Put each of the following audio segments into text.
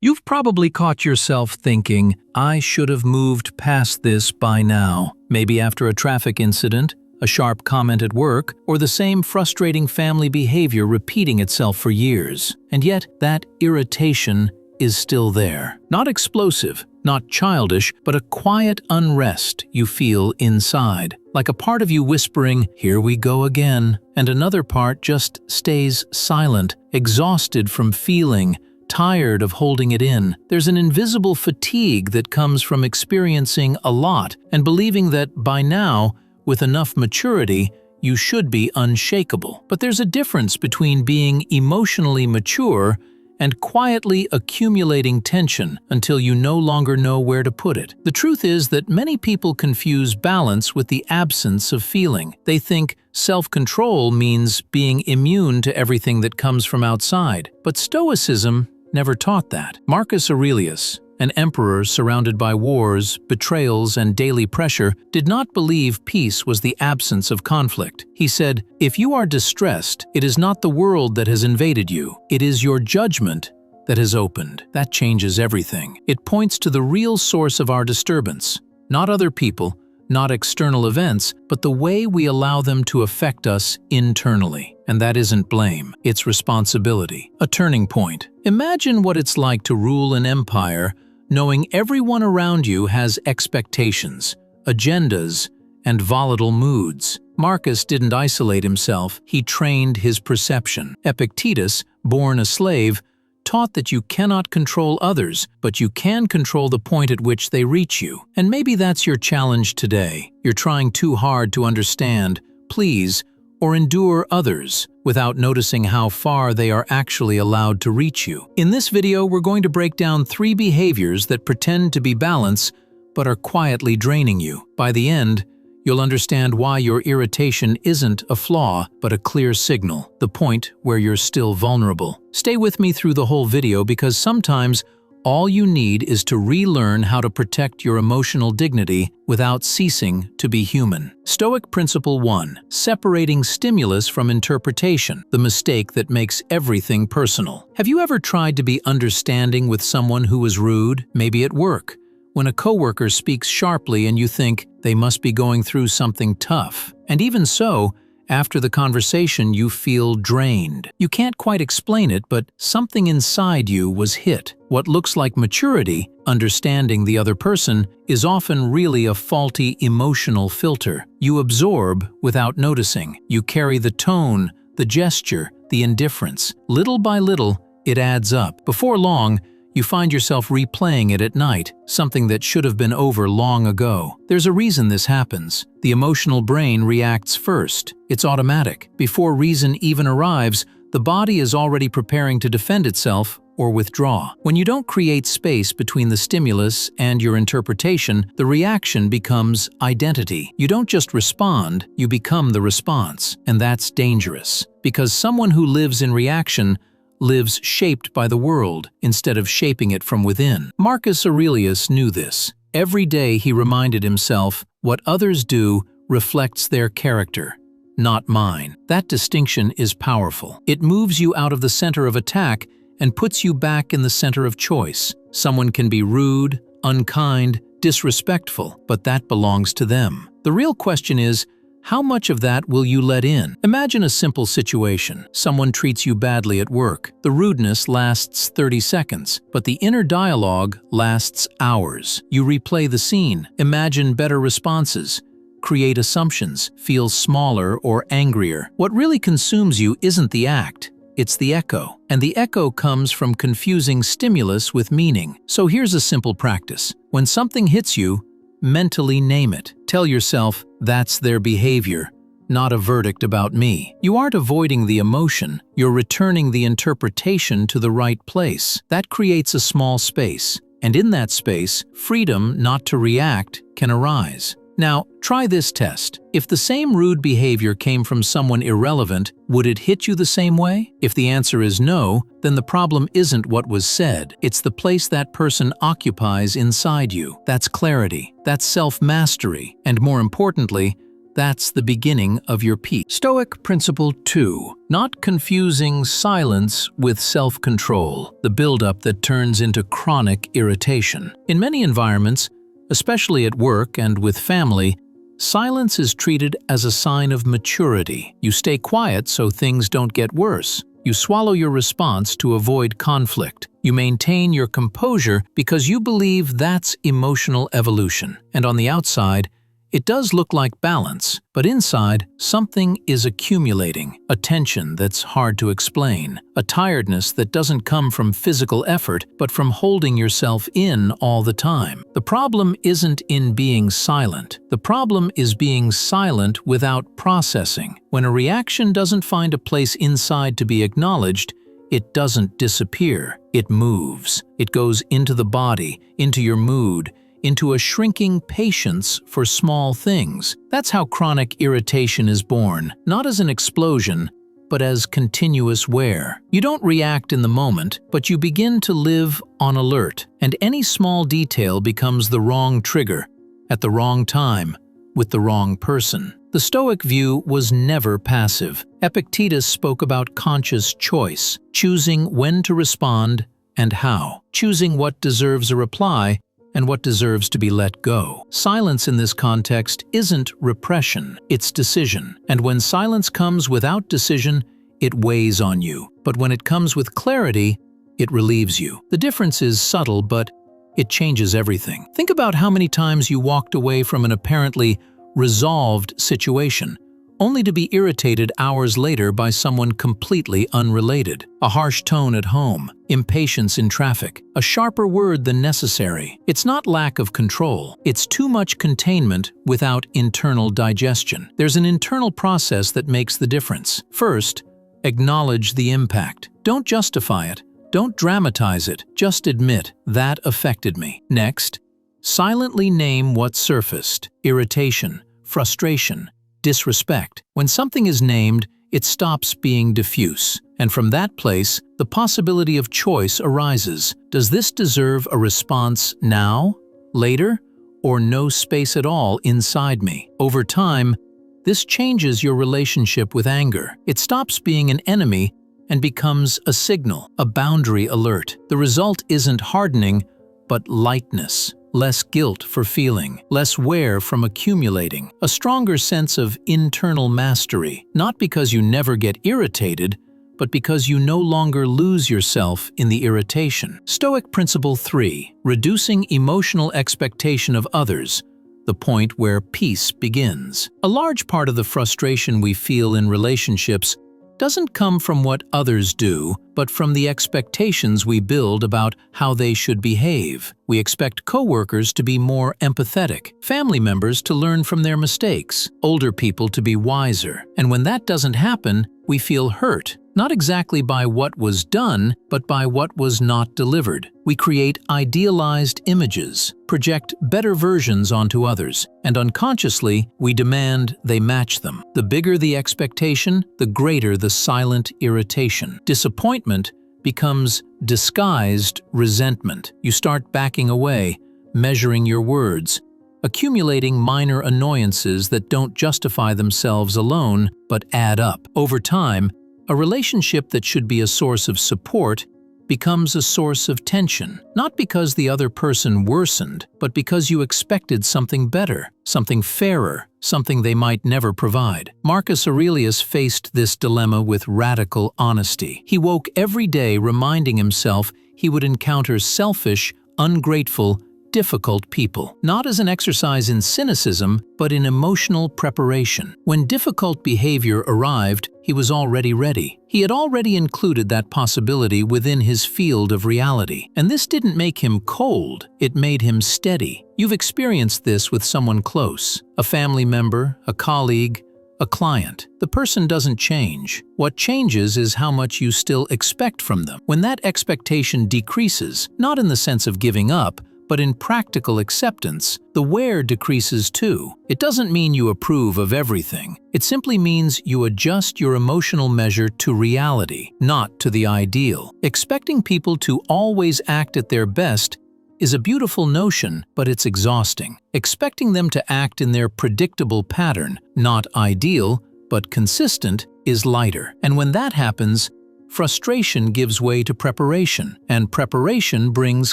You've probably caught yourself thinking, I should have moved past this by now. Maybe after a traffic incident, a sharp comment at work, or the same frustrating family behavior repeating itself for years. And yet, that irritation is still there. Not explosive, not childish, but a quiet unrest you feel inside. Like a part of you whispering, "Here we go again," and another part just stays silent, exhausted from feeling, tired of holding it in. There's an invisible fatigue that comes from experiencing a lot and believing that by now, with enough maturity, you should be unshakable. But there's a difference between being emotionally mature and quietly accumulating tension until you no longer know where to put it. The truth is that many people confuse balance with the absence of feeling. They think self-control means being immune to everything that comes from outside. But Stoicism never taught that. Marcus Aurelius, an emperor surrounded by wars, betrayals, and daily pressure, did not believe peace was the absence of conflict. He said, "If you are distressed, it is not the world that has invaded you. It is your judgment that has opened." That changes everything. It points to the real source of our disturbance, not other people, not external events, but the way we allow them to affect us internally. And that isn't blame, it's responsibility. A turning point. Imagine what it's like to rule an empire knowing everyone around you has expectations, agendas, and volatile moods. Marcus didn't isolate himself, he trained his perception. Epictetus, born a slave, taught that you cannot control others, but you can control the point at which they reach you. And maybe that's your challenge today. You're trying too hard to understand, please, or endure others without noticing how far they are actually allowed to reach you. In this video, we're going to break down 3 behaviors that pretend to be balance but are quietly draining you. By the end, you'll understand why your irritation isn't a flaw but a clear signal, the point where you're still vulnerable. Stay with me through the whole video because sometimes all you need is to relearn how to protect your emotional dignity without ceasing to be human. Stoic Principle 1. Separating stimulus from interpretation, the mistake that makes everything personal. Have you ever tried to be understanding with someone who was rude, maybe at work? When a coworker speaks sharply and you think they must be going through something tough. And even so, after the conversation you feel drained. You can't quite explain it, but something inside you was hit. What looks like maturity, understanding the other person, is often really a faulty emotional filter. You absorb without noticing. You carry the tone, the gesture, the indifference. Little by little, it adds up. Before long, you find yourself replaying it at night, something that should have been over long ago. There's a reason this happens. The emotional brain reacts first. It's automatic. Before reason even arrives, the body is already preparing to defend itself or withdraw. When you don't create space between the stimulus and your interpretation, the reaction becomes identity. You don't just respond, you become the response. And that's dangerous, because someone who lives in reaction lives shaped by the world instead of shaping it from within. Marcus Aurelius knew this. Every day he reminded himself, what others do reflects their character, not mine. That distinction is powerful. It moves you out of the center of attack and puts you back in the center of choice. Someone can be rude, unkind, disrespectful, but that belongs to them. The real question is, how much of that will you let in? Imagine a simple situation. Someone treats you badly at work. The rudeness lasts 30 seconds, but the inner dialogue lasts hours. You replay the scene, imagine better responses, create assumptions, feel smaller or angrier. What really consumes you isn't the act, it's the echo. And the echo comes from confusing stimulus with meaning. So here's a simple practice. When something hits you, mentally name it. Tell yourself, that's their behavior, not a verdict about me. You aren't avoiding the emotion, you're returning the interpretation to the right place. That creates a small space, and in that space, freedom not to react can arise. Now, try this test. If the same rude behavior came from someone irrelevant, would it hit you the same way? If the answer is no, then the problem isn't what was said. It's the place that person occupies inside you. That's clarity. That's self-mastery. And more importantly, That's the beginning of your peak. Stoic Principle 2. Not confusing silence with self-control, the buildup that turns into chronic irritation. In many environments, especially at work and with family, silence is treated as a sign of maturity. You stay quiet so things don't get worse. You swallow your response to avoid conflict. You maintain your composure because you believe that's emotional evolution. And on the outside, it does look like balance, but inside, something is accumulating, a tension that's hard to explain, a tiredness that doesn't come from physical effort, but from holding yourself in all the time. The problem isn't in being silent. The problem is being silent without processing. When a reaction doesn't find a place inside to be acknowledged, it doesn't disappear. It moves. It goes into the body, into your mood, into a shrinking patience for small things. That's how chronic irritation is born, not as an explosion, but as continuous wear. You don't react in the moment, but you begin to live on alert, and any small detail becomes the wrong trigger, at the wrong time, with the wrong person. The Stoic view was never passive. Epictetus spoke about conscious choice, choosing when to respond and how, choosing what deserves a reply and what deserves to be let go. Silence in this context isn't repression, it's decision. And when silence comes without decision, it weighs on you. But when it comes with clarity, it relieves you. The difference is subtle, but it changes everything. Think about how many times you walked away from an apparently resolved situation, only to be irritated hours later by someone completely unrelated. A harsh tone at home, impatience in traffic, a sharper word than necessary. It's not lack of control, it's too much containment without internal digestion. There's an internal process that makes the difference. First, acknowledge the impact. Don't justify it, don't dramatize it, just admit that affected me. Next, silently name what surfaced: irritation, frustration, disrespect. When something is named, it stops being diffuse. And from that place, the possibility of choice arises. Does this deserve a response now, later, or no space at all inside me? Over time, this changes your relationship with anger. It stops being an enemy and becomes a signal, a boundary alert. The result isn't hardening, but lightness. Less guilt for feeling, less wear from accumulating, a stronger sense of internal mastery, not because you never get irritated, but because you no longer lose yourself in the irritation. Stoic Principle 3. Reducing emotional expectation of others, the point where peace begins. A large part of the frustration we feel in relationships doesn't come from what others do, but from the expectations we build about how they should behave. We expect coworkers to be more empathetic, family members to learn from their mistakes, older people to be wiser. And when that doesn't happen, we feel hurt, not exactly by what was done, but by what was not delivered. We create idealized images, project better versions onto others, and unconsciously, we demand they match them. The bigger the expectation, the greater the silent irritation. Disappointment becomes disguised resentment. You start backing away, measuring your words, accumulating minor annoyances that don't justify themselves alone, but add up. Over time, a relationship that should be a source of support becomes a source of tension, not because the other person worsened, but because you expected something better, something fairer, something they might never provide. Marcus Aurelius faced this dilemma with radical honesty. He woke every day reminding himself he would encounter selfish, ungrateful, difficult people, not as an exercise in cynicism, but in emotional preparation. When difficult behavior arrived, he was already ready. He had already included that possibility within his field of reality. And this didn't make him cold, it made him steady. You've experienced this with someone close, a family member, a colleague, a client. The person doesn't change. What changes is how much you still expect from them. When that expectation decreases, not in the sense of giving up, but in practical acceptance, the wear decreases too. It doesn't mean you approve of everything. It simply means you adjust your emotional measure to reality, not to the ideal. Expecting people to always act at their best is a beautiful notion, but it's exhausting. Expecting them to act in their predictable pattern, not ideal, but consistent, is lighter. And when that happens, frustration gives way to preparation, and preparation brings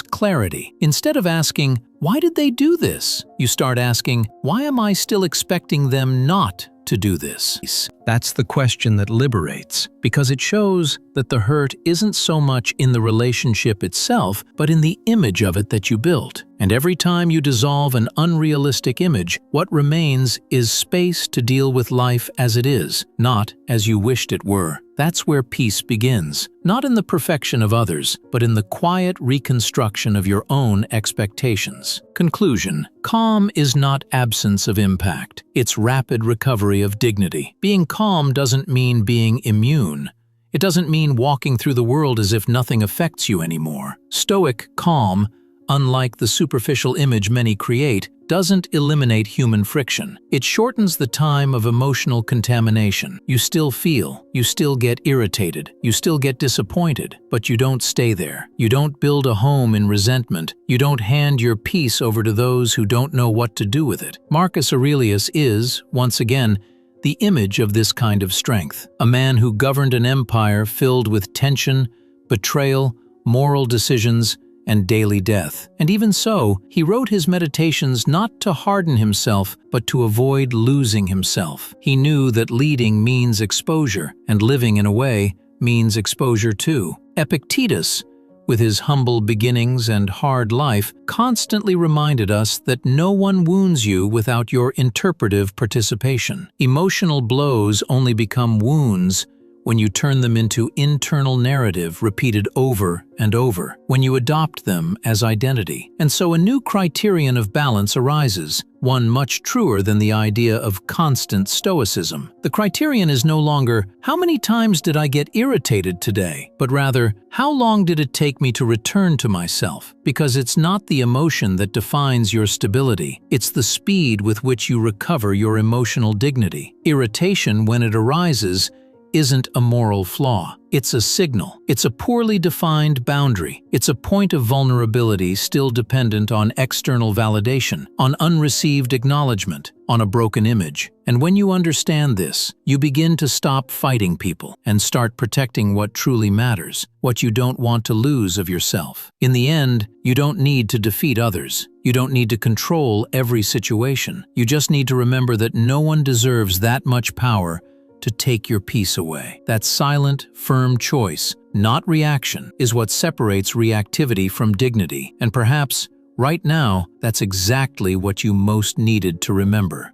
clarity. Instead of asking, "Why did they do this?" you start asking, "Why am I still expecting them not to do this?" That's the question that liberates, because it shows that the hurt isn't so much in the relationship itself, but in the image of it that you built. And every time you dissolve an unrealistic image, what remains is space to deal with life as it is, not as you wished it were. That's where peace begins, not in the perfection of others, but in the quiet reconstruction of your own expectations. Conclusion: calm is not absence of impact. It's rapid recovery of dignity. Being calm doesn't mean being immune. It doesn't mean walking through the world as if nothing affects you anymore. Stoic calm, unlike the superficial image many create, doesn't eliminate human friction. It shortens the time of emotional contamination. You still feel, you still get irritated, you still get disappointed, but you don't stay there. You don't build a home in resentment. You don't hand your peace over to those who don't know what to do with it. Marcus Aurelius is, once again, the image of this kind of strength. A man who governed an empire filled with tension, betrayal, moral decisions, and daily death. And even so, he wrote his meditations not to harden himself, but to avoid losing himself. He knew that leading means exposure, and living in a way means exposure too. Epictetus, with his humble beginnings and hard life, constantly reminded us that no one wounds you without your interpretive participation. Emotional blows only become wounds when you turn them into internal narrative repeated over and over, when you adopt them as identity. And so a new criterion of balance arises, one much truer than the idea of constant stoicism. The criterion is no longer, how many times did I get irritated today? But rather, how long did it take me to return to myself? Because it's not the emotion that defines your stability, it's the speed with which you recover your emotional dignity. Irritation, when it arises, isn't a moral flaw. It's a signal. It's a poorly defined boundary. It's a point of vulnerability still dependent on external validation, on unreceived acknowledgement, on a broken image. And when you understand this, you begin to stop fighting people and start protecting what truly matters, what you don't want to lose of yourself. In the end, you don't need to defeat others. You don't need to control every situation. You just need to remember that no one deserves that much power to take your peace away. That silent, firm choice, not reaction, is what separates reactivity from dignity. And perhaps, right now, that's exactly what you most needed to remember.